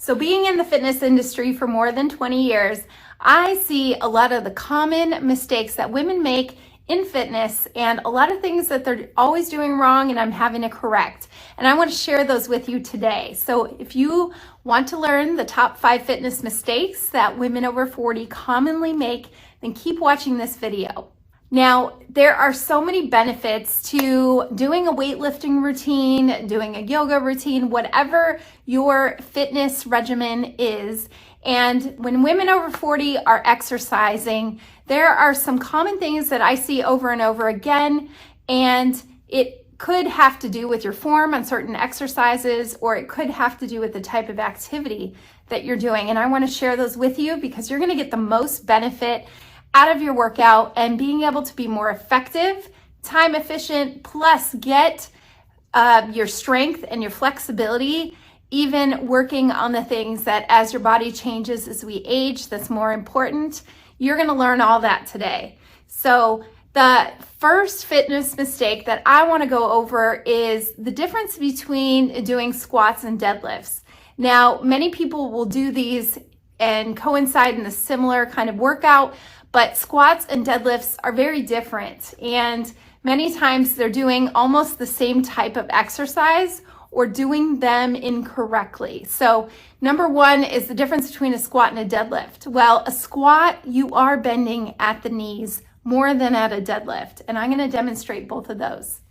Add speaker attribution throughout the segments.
Speaker 1: So being in the fitness industry for more than 20 years, I see a lot of the common mistakes that women make in fitness and a lot of things that they're always doing wrong and I'm having to correct. And I want to share those with you today. So if you want to learn the top 5 fitness mistakes that women over 40 commonly make, then keep watching this video. Now, there are so many benefits to doing a weightlifting routine, doing a yoga routine, whatever your fitness regimen is. And when women over 40 are exercising, there are some common things that I see over and over again, and it could have to do with your form on certain exercises, or it could have to do with the type of activity that you're doing. And I want to share those with you because you're going to get the most benefit out of your workout and being able to be more effective, time efficient, plus get your strength and your flexibility, even working on the things that as your body changes as we age, that's more important. You're gonna learn all that today. So the first fitness mistake that I wanna go over is the difference between doing squats and deadlifts. Now, many people will do these and coincide in a similar kind of workout, but squats and deadlifts are very different. And many times they're doing almost the same type of exercise or doing them incorrectly. So number one is the difference between a squat and a deadlift. Well, a squat, you are bending at the knees more than at a deadlift. And I'm gonna demonstrate both of those.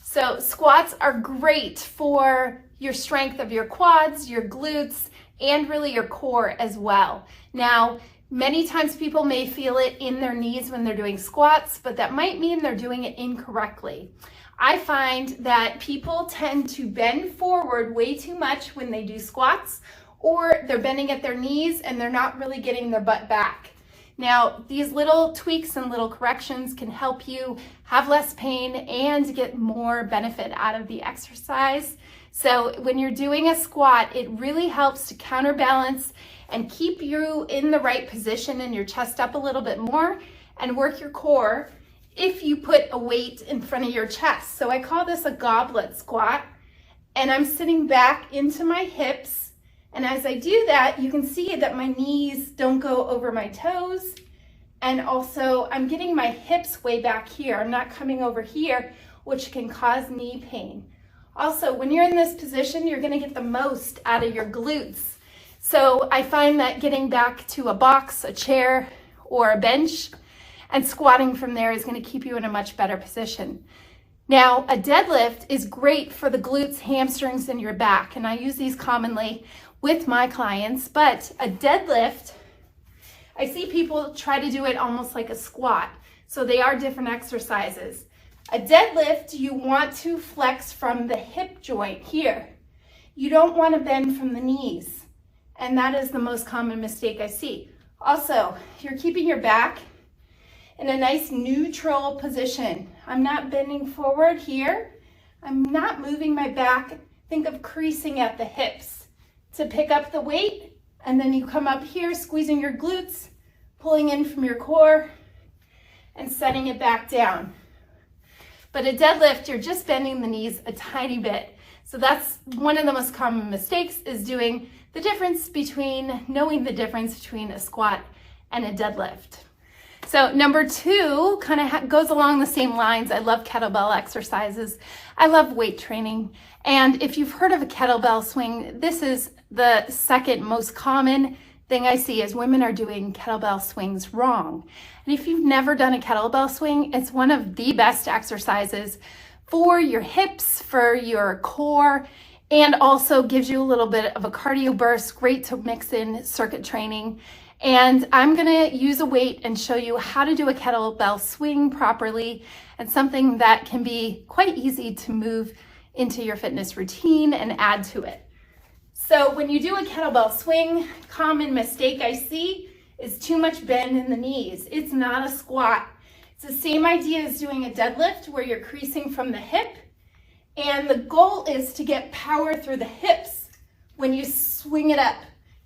Speaker 1: So squats are great for your strength of your quads, your glutes, and really your core as well. Now, many times people may feel it in their knees when they're doing squats, but that might mean they're doing it incorrectly. I find that people tend to bend forward way too much when they do squats, or they're bending at their knees and they're not really getting their butt back. Now, these little tweaks and little corrections can help you have less pain and get more benefit out of the exercise. So when you're doing a squat, it really helps to counterbalance and keep you in the right position and your chest up a little bit more and work your core if you put a weight in front of your chest. So I call this a goblet squat, and I'm sitting back into my hips. And as I do that, you can see that my knees don't go over my toes. And also I'm getting my hips way back here. I'm not coming over here, which can cause knee pain. Also, when you're in this position, you're gonna get the most out of your glutes. So I find that getting back to a box, a chair, or a bench and squatting from there is going to keep you in a much better position. Now, a deadlift is great for the glutes, hamstrings, and your back, and I use these commonly with my clients, but a deadlift, I see people try to do it almost like a squat, so they are different exercises. A deadlift, you want to flex from the hip joint here. You don't want to bend from the knees. And that is the most common mistake I see. Also, you're keeping your back in a nice neutral position. I'm not bending forward here. I'm not moving my back. Think of creasing at the hips to pick up the weight. And then you come up here, squeezing your glutes, pulling in from your core and setting it back down. But a deadlift, you're just bending the knees a tiny bit. So that's one of the most common mistakes, is doing the difference between, knowing the difference between a squat and a deadlift. So number 2 kind of goes along the same lines. I love kettlebell exercises. I love weight training. And if you've heard of a kettlebell swing, this is the second most common thing I see is women are doing kettlebell swings wrong. And if you've never done a kettlebell swing, it's one of the best exercises for your hips, for your core, and also gives you a little bit of a cardio burst, great to mix in circuit training. And I'm gonna use a weight and show you how to do a kettlebell swing properly, and something that can be quite easy to move into your fitness routine and add to it. So when you do a kettlebell swing, common mistake I see is too much bend in the knees. It's not a squat. It's the same idea as doing a deadlift where you're creasing from the hip, and the goal is to get power through the hips when you swing it up.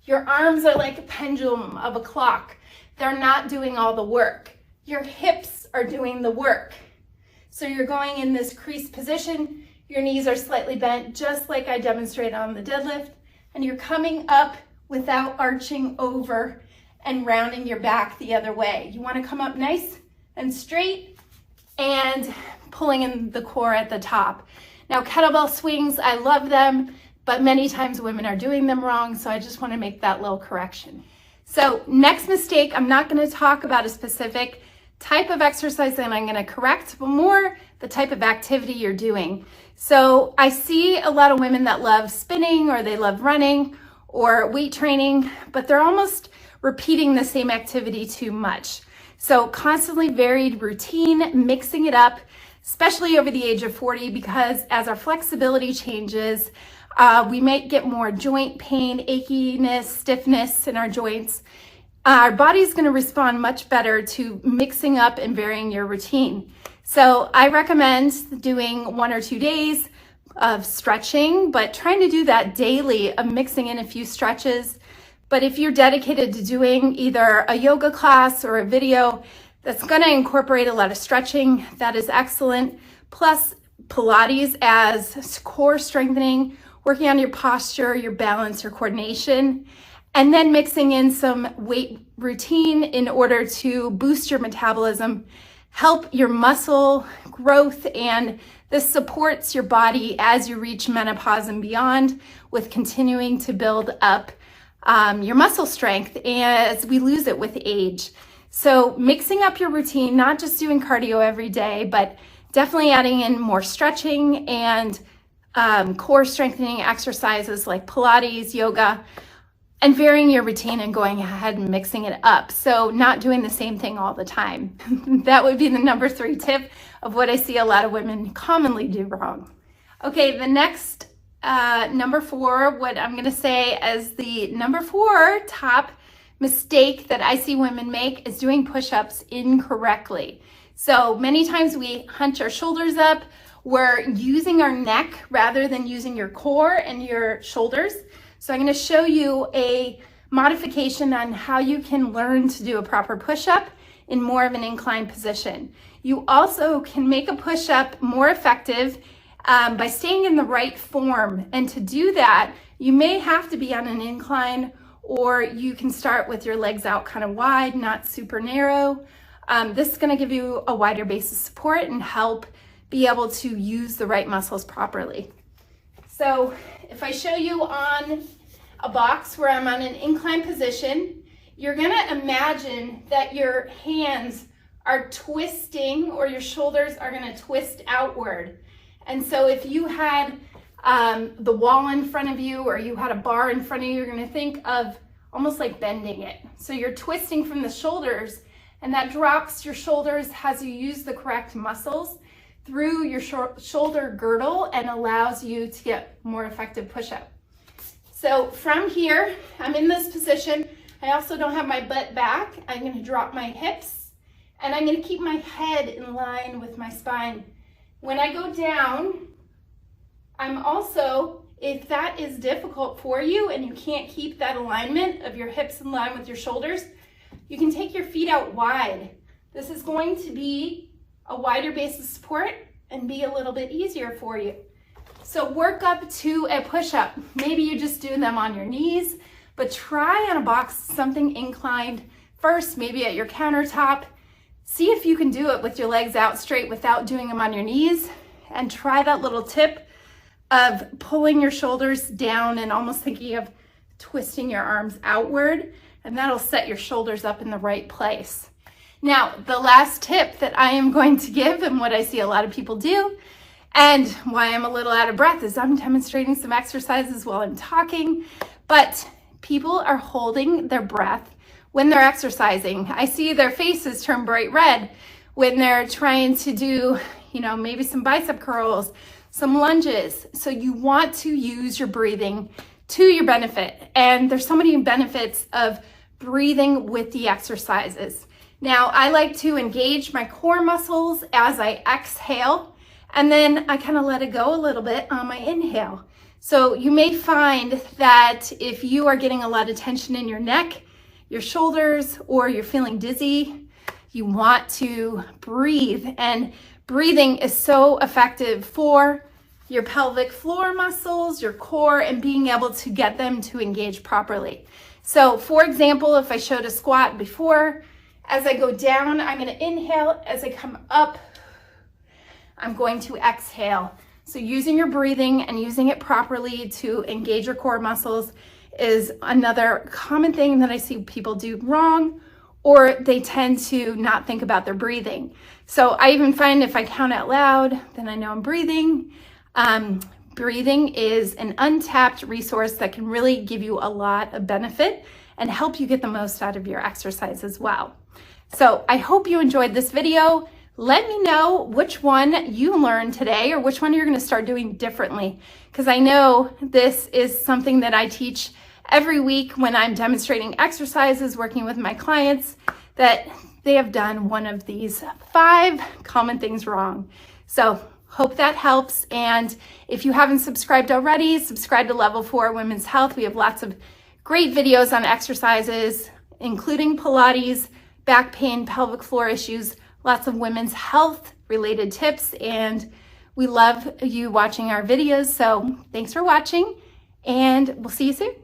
Speaker 1: Your arms are like a pendulum of a clock. They're not doing all the work. Your hips are doing the work. So you're going in this creased position, your knees are slightly bent, just like I demonstrated on the deadlift. and you're coming up without arching over and rounding your back the other way. You want to come up nice and straight and pulling in the core at the top. Now, kettlebell swings, I love them, but many times women are doing them wrong, so I just want to make that little correction. So next mistake, I'm not going to talk about a specific type of exercise that I'm going to correct, but more the type of activity you're doing. So I see a lot of women that love spinning, or they love running or weight training, but they're almost repeating the same activity too much. So constantly varied routine, mixing it up, especially over the age of 40, because as our flexibility changes, we might get more joint pain, achiness, stiffness in our joints. Our body's going to respond much better to mixing up and varying your routine. So I recommend doing 1 or 2 days of stretching, but trying to do that daily, of mixing in a few stretches. But if you're dedicated to doing either a yoga class or a video that's going to incorporate a lot of stretching, that is excellent. Plus Pilates as core strengthening, working on your posture, your balance, your coordination, and then mixing in some weight routine in order to boost your metabolism, help your muscle growth, and this supports your body as you reach menopause and beyond, with continuing to build up your muscle strength as we lose it with age. So mixing up your routine, not just doing cardio every day, but definitely adding in more stretching and core strengthening exercises like Pilates, yoga, and varying your routine and going ahead and mixing it up. So not doing the same thing all the time. That would be the number 3 tip of what I see a lot of women commonly do wrong. Okay, the next number 4, what I'm going to say as the number 4 top mistake that I see women make is doing push-ups incorrectly. So many times we hunch our shoulders up. We're using our neck rather than using your core and your shoulders. So I'm going to show you a modification on how you can learn to do a proper push-up in more of an inclined position. You also can make a push-up more effective by staying in the right form. And to do that, you may have to be on an incline, or you can start with your legs out kind of wide, not super narrow. This is going to give you a wider base of support and help be able to use the right muscles properly. So if I show you on a box where I'm on an inclined position, you're going to imagine that your hands are twisting, or your shoulders are going to twist outward. And so if you had the wall in front of you, or you had a bar in front of you, you're going to think of almost like bending it. So you're twisting from the shoulders, and that drops your shoulders as you use the correct muscles through your shoulder girdle and allows you to get more effective push-up. So from here, I'm in this position. I also don't have my butt back. I'm going to drop my hips, and I'm going to keep my head in line with my spine. When I go down, I'm also, if that is difficult for you and you can't keep that alignment of your hips in line with your shoulders, you can take your feet out wide. This is going to be a wider base of support and be a little bit easier for you. So work up to a push-up. Maybe you just do them on your knees, but try on a box something inclined first, maybe at your countertop. See if you can do it with your legs out straight without doing them on your knees, and try that little tip of pulling your shoulders down and almost thinking of twisting your arms outward, and that'll set your shoulders up in the right place. Now, the last tip that I am going to give, and what I see a lot of people do, and why I'm a little out of breath, is I'm demonstrating some exercises while I'm talking, but people are holding their breath when they're exercising. I see their faces turn bright red when they're trying to do, maybe some bicep curls, some lunges. So you want to use your breathing to your benefit. And there's so many benefits of breathing with the exercises. Now, I like to engage my core muscles as I exhale, and then I kind of let it go a little bit on my inhale. So you may find that if you are getting a lot of tension in your neck, your shoulders, or you're feeling dizzy, you want to breathe. And breathing is so effective for your pelvic floor muscles, your core, and being able to get them to engage properly. So for example, if I showed a squat before, as I go down, I'm going to inhale. As I come up, I'm going to exhale. So using your breathing and using it properly to engage your core muscles is another common thing that I see people do wrong, or they tend to not think about their breathing. So I even find if I count out loud, then I know I'm breathing. Breathing is an untapped resource that can really give you a lot of benefit and help you get the most out of your exercise as well. So I hope you enjoyed this video. Let me know which one you learned today or which one you're going to start doing differently, because I know this is something that I teach every week when I'm demonstrating exercises, working with my clients, that they have done one of these 5 common things wrong. So hope that helps. And if you haven't subscribed already, subscribe to Level 4 Women's Health. We have lots of great videos on exercises, including Pilates, back pain, pelvic floor issues, lots of women's health related tips. And we love you watching our videos. So thanks for watching, and we'll see you soon.